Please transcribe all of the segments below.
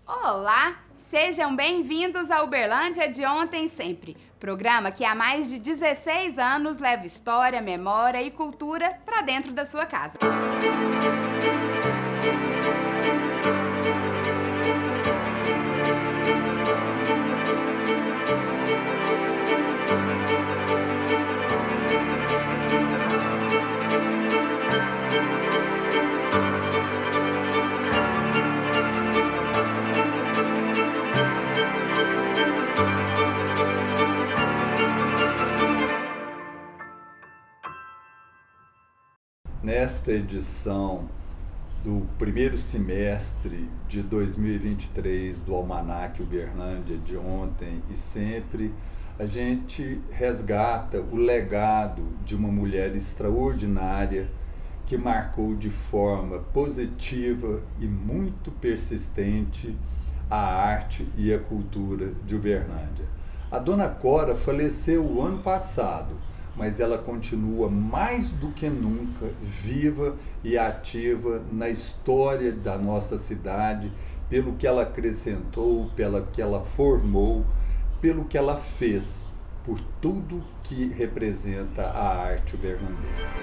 Olá, sejam bem-vindos a Uberlândia de Ontem e Sempre, programa que há mais de 16 anos leva história, memória e cultura para dentro da sua casa. Nesta edição do primeiro semestre de 2023 do Almanac Uberlândia de Ontem e Sempre, a gente resgata o legado de uma mulher extraordinária que marcou de forma positiva e muito persistente a arte e a cultura de Uberlândia. A Dona Cora faleceu o ano passado, mas ela continua mais do que nunca viva e ativa na história da nossa cidade, pelo que ela acrescentou, pelo que ela formou, pelo que ela fez, por tudo que representa a arte uberlandense.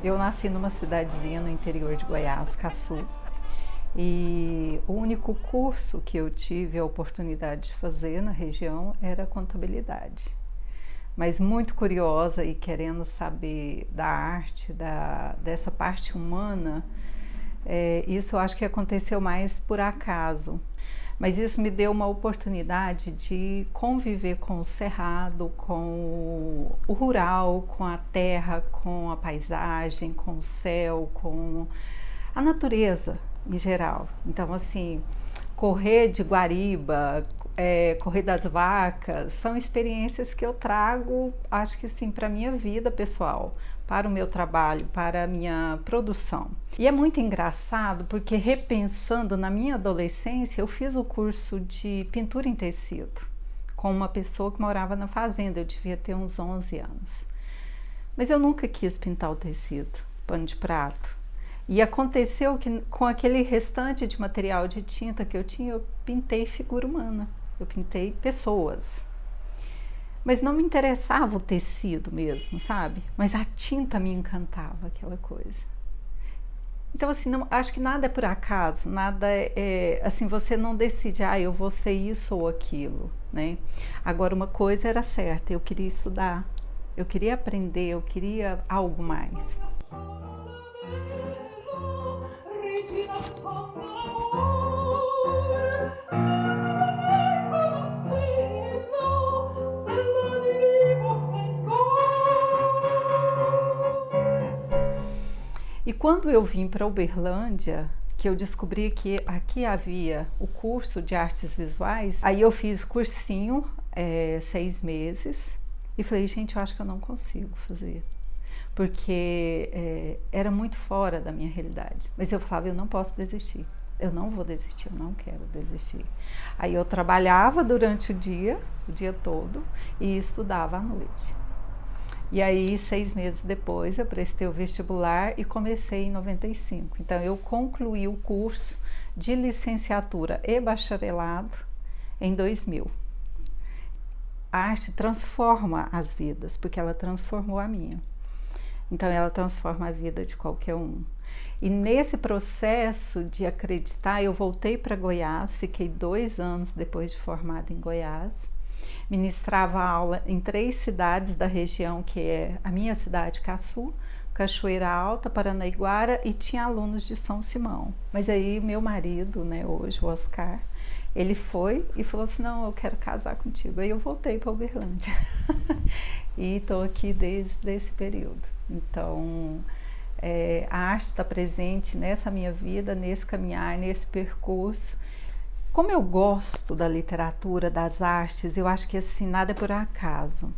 Eu nasci numa cidadezinha no interior de Goiás, Caçu, e o único curso que eu tive a oportunidade de fazer na região era contabilidade. Mas muito curiosa e querendo saber da arte, dessa parte humana, isso eu acho que aconteceu mais por acaso. Mas isso me deu uma oportunidade de conviver com o cerrado, com o rural, com a terra, com a paisagem, com o céu, com a natureza em geral. Então, assim, correr de guariba, correr das vacas, são experiências que eu trago, acho que sim, para a minha vida pessoal, para o meu trabalho, para a minha produção. E é muito engraçado porque, repensando na minha adolescência, eu fiz o curso de pintura em tecido com uma pessoa que morava na fazenda, eu devia ter uns 11 anos. Mas eu nunca quis pintar o tecido, pano de prato. E aconteceu que com aquele restante de material de tinta que eu tinha, eu pintei figura humana, eu pintei pessoas. Mas não me interessava o tecido mesmo, sabe? Mas a tinta me encantava, aquela coisa. Então, assim, não, acho que nada é por acaso, nada assim, você não decide, eu vou ser isso ou aquilo, né? Agora, uma coisa era certa, eu queria estudar, eu queria aprender, eu queria algo mais. E quando eu vim para Uberlândia, que eu descobri que aqui havia o curso de artes visuais, aí eu fiz cursinho, 6 meses, e falei, gente, eu acho que eu não consigo fazer, porque era muito fora da minha realidade. Mas eu falava, eu não posso desistir, eu não vou desistir, eu não quero desistir. Aí eu trabalhava durante o dia todo, e estudava à noite. E aí, 6 meses depois, eu prestei o vestibular e comecei em 95. Então, eu concluí o curso de licenciatura e bacharelado em 2000. A arte transforma as vidas, porque ela transformou a minha. Então, ela transforma a vida de qualquer um. E nesse processo de acreditar, eu voltei para Goiás, fiquei 2 anos depois de formada em Goiás. Ministrava aula em 3 cidades da região, que é a minha cidade, Caçu, Cachoeira Alta, Paranaiguara, e tinha alunos de São Simão. Mas aí meu marido, né, hoje, o Oscar, ele foi e falou assim, não, eu quero casar contigo. Aí eu voltei para Uberlândia e estou aqui desde esse período. Então, a arte está presente nessa minha vida, nesse caminhar, nesse percurso. Como eu gosto da literatura, das artes, eu acho que assim, nada é por acaso.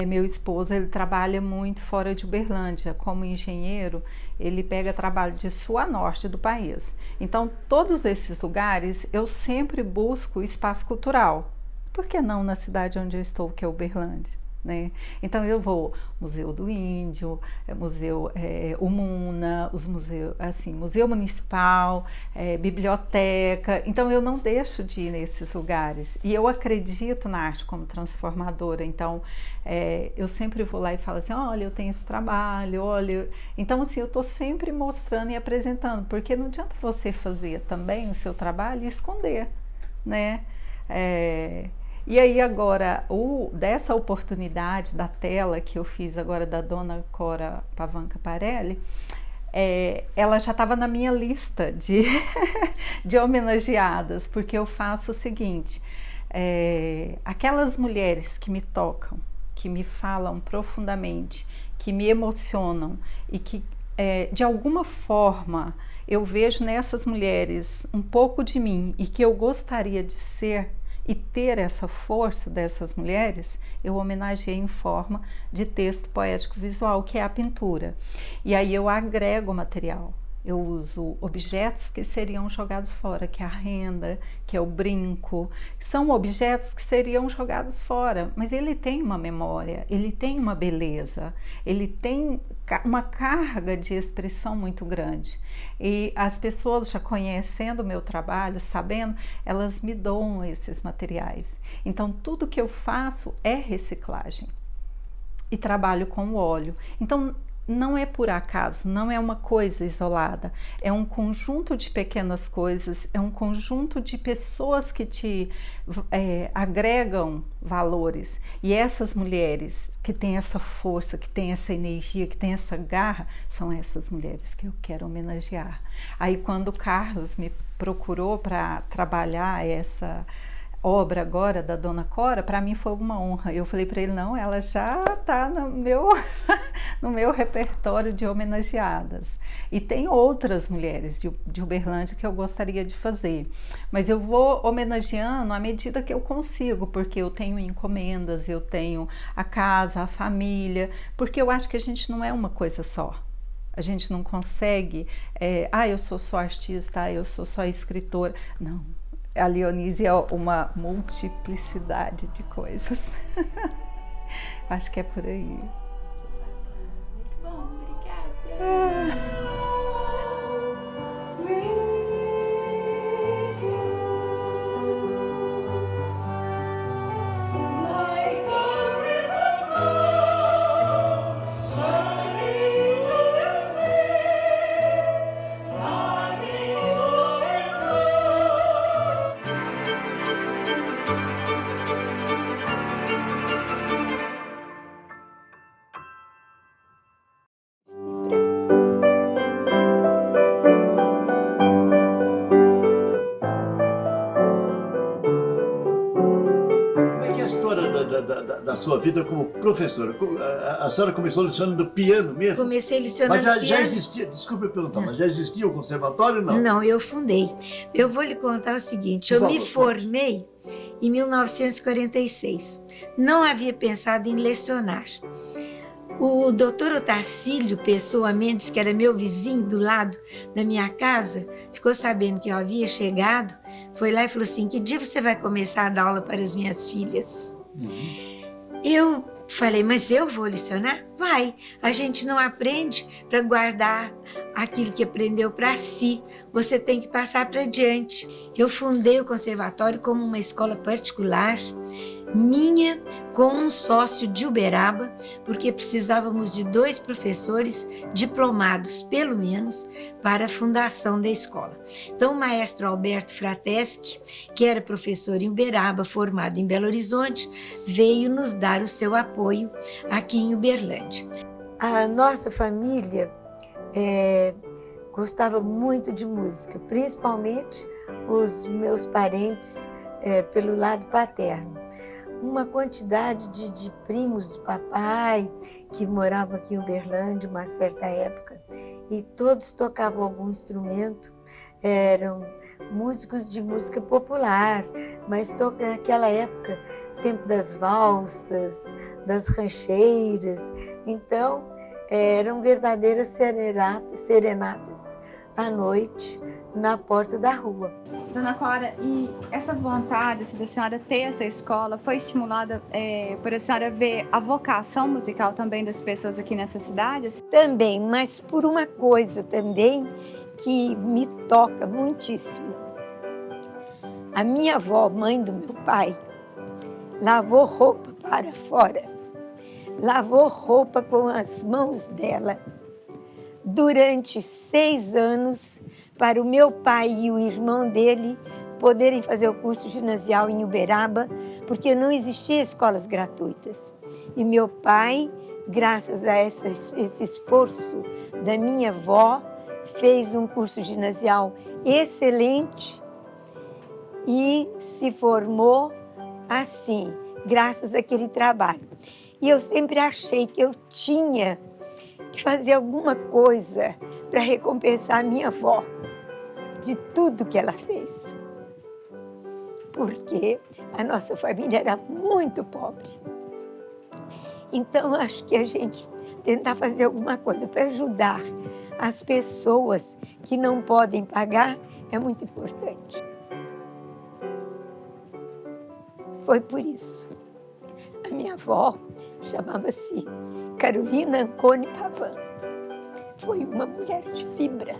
Meu esposo, ele trabalha muito fora de Uberlândia. Como engenheiro, ele pega trabalho de sul a norte do país. Então, todos esses lugares, eu sempre busco espaço cultural. Por que não na cidade onde eu estou, que é Uberlândia? Né? Então eu vou Museu do Índio, Museu Umuna, os museus, assim, Museu Municipal, biblioteca. Então eu não deixo de ir nesses lugares. E eu acredito na arte como transformadora. Então eu sempre vou lá e falo assim, olha, eu tenho esse trabalho, olha. Então assim, eu estou sempre mostrando e apresentando, porque não adianta você fazer também o seu trabalho e esconder, né? E aí agora, dessa oportunidade da tela que eu fiz agora da dona Cora Pavan Caparelli, ela já estava na minha lista de homenageadas, porque eu faço o seguinte, aquelas mulheres que me tocam, que me falam profundamente, que me emocionam e que de alguma forma eu vejo nessas mulheres um pouco de mim e que eu gostaria de ser, e ter essa força dessas mulheres, eu homenageei em forma de texto poético visual, que é a pintura. E aí eu agrego material. Eu uso objetos que seriam jogados fora, que é a renda, que é o brinco. São objetos que seriam jogados fora, mas ele tem uma memória, ele tem uma beleza, ele tem uma carga de expressão muito grande. E as pessoas já conhecendo o meu trabalho, sabendo, elas me doam esses materiais. Então tudo que eu faço é reciclagem. E trabalho com o óleo. Então não é por acaso, não é uma coisa isolada, é um conjunto de pequenas coisas, é um conjunto de pessoas que te agregam valores. E essas mulheres que têm essa força, que têm essa energia, que têm essa garra, são essas mulheres que eu quero homenagear. Aí quando o Carlos me procurou para trabalhar essa obra agora da dona Cora, para mim foi uma honra. Eu falei para ele, não, ela já está no meu repertório de homenageadas. E tem outras mulheres de Uberlândia que eu gostaria de fazer. Mas eu vou homenageando à medida que eu consigo, porque eu tenho encomendas, eu tenho a casa, a família, porque eu acho que a gente não é uma coisa só. A gente não consegue, eu sou só artista, eu sou só escritora. Não. A Leonise é uma multiplicidade de coisas. Acho que é por aí. Muito bom, obrigada. Da sua vida como professora. A senhora começou licionando piano mesmo? Comecei licionando piano. Mas já existia, desculpe eu perguntar, mas já existia o conservatório ou não? Não, eu fundei. Eu vou lhe contar o seguinte, eu me formei em 1946. Não havia pensado em lecionar. O doutor Otacílio Pessoa Mendes, que era meu vizinho do lado da minha casa, ficou sabendo que eu havia chegado, foi lá e falou assim, que dia você vai começar a dar aula para as minhas filhas? Eu falei, mas eu vou lecionar? Vai, a gente não aprende para guardar aquilo que aprendeu para si, você tem que passar para diante. Eu fundei o conservatório como uma escola particular, minha, com um sócio de Uberaba, porque precisávamos de 2 professores diplomados, pelo menos, para a fundação da escola. Então, o maestro Alberto Frateschi, que era professor em Uberaba, formado em Belo Horizonte, veio nos dar o seu apoio aqui em Uberlândia. A nossa família gostava muito de música, principalmente os meus parentes pelo lado paterno. Uma quantidade de primos de papai que moravam aqui em Uberlândia uma certa época e todos tocavam algum instrumento, eram músicos de música popular, mas naquela época tempo das valsas, das rancheiras. Então, eram verdadeiras serenatas à noite na porta da rua. Dona Cora, e essa vontade assim, da senhora ter essa escola foi estimulada por a senhora ver a vocação musical também das pessoas aqui nessa cidade? Também, mas por uma coisa também que me toca muitíssimo. A minha avó, mãe do meu pai, lavou roupa para fora, lavou roupa com as mãos dela durante 6 anos para o meu pai e o irmão dele poderem fazer o curso ginasial em Uberaba, porque não existiam escolas gratuitas. E meu pai, graças a esse esforço da minha avó, fez um curso ginasial excelente e se formou assim, graças àquele trabalho. E eu sempre achei que eu tinha que fazer alguma coisa para recompensar a minha avó de tudo que ela fez. Porque a nossa família era muito pobre. Então, acho que a gente tentar fazer alguma coisa para ajudar as pessoas que não podem pagar é muito importante. Foi por isso. A minha avó chamava-se Carolina Ancone Pavan. Foi uma mulher de fibra.